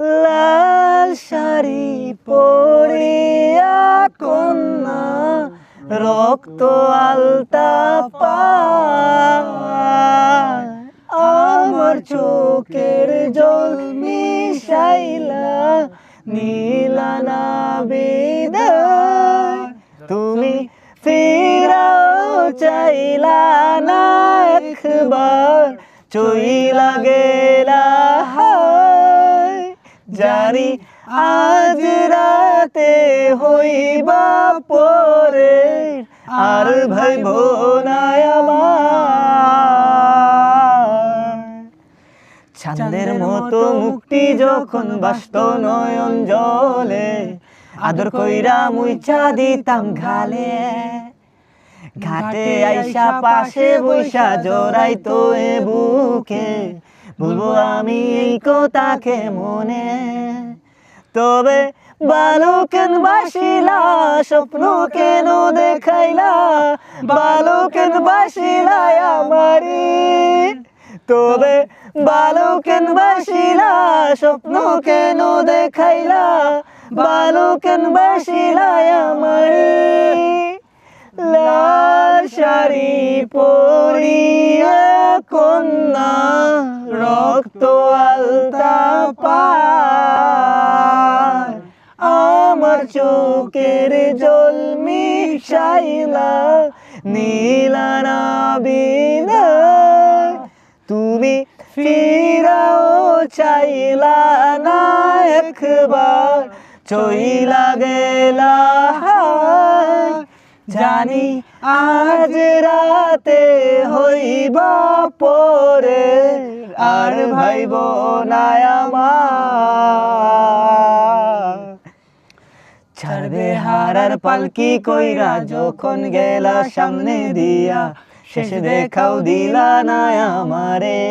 লাল শাড়ি পরিয়া কন্যা রক্ত আলতা পায় আমার চোখের জল মিশাইলা নিলা না বিদায় তুমি ফিরাও চাইলা না একবার চইলা গেলা হায় জানি আজ রাতে হইবা পরে আর ভাইব না আমার চাঁদের মতো মুক্তি যখন বাসত নয়ন জলে আদর কইরা মুইচা দিতাম ঘালে ঘাটে আইসা পাশে বৈশা জড়াইতো এ বুকে বলবো আমি এই কথাকে মনে তবে ভালো কেন বাসিলা স্বপ্ন কেন দেখাইলা ভালো কেন বাসিলা আমারি তবে ভালো কেন বাসিলা স্বপ্ন কেন দেখাইলা ভালো কেন বাসিলা আমারি লাল শাড়ি পরিয়া কন্যা রক্ত আলতা পায় আমার চোখের জল মিশাইলা নীলা না বিদায় তুমি ফিরাও চাইলা না একবার চইলা গেলা জানি আজ রাতে হইবা পরে আর ভাইব না আমার ছাড়বে হারার পালকি কইরা যখন গেলা সামনে দিয়া শেষ দেখাও দিলা না আমারে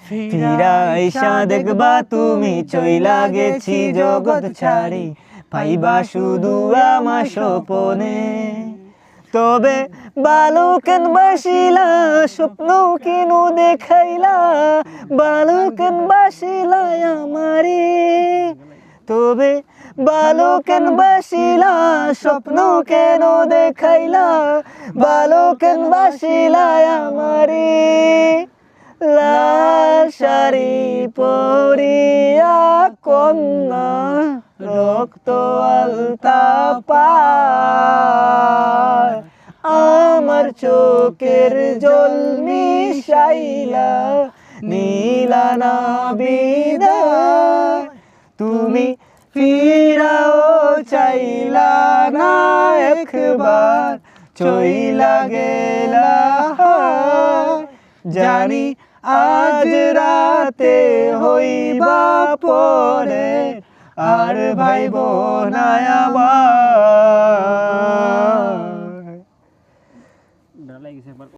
ফিরা আইসা দেখবা তুমি চইলা গেছি জগৎ ছাড়ি পাইবা শুধু আমার স্বপনে তবে ভালো কেন বাসিলা স্বপ্ন কেন দেখাইলা ভালো কেন বাসিলা আমারে তবে ভালো কেন বাসিলা স্বপ্ন কেন দেখাইলা ভালো কেন বাসিলা আমারে লাল শাড়ি পরিয়া কন্যা রক্ত আলতা পায় আমার চোখের জল মিশাইলা নীলা না বিদায় তুমি ফিরাও চাইলা না একবার চইলা গেলা জানি আজ রাতে হইবা পরে আর ভাইব না আমার।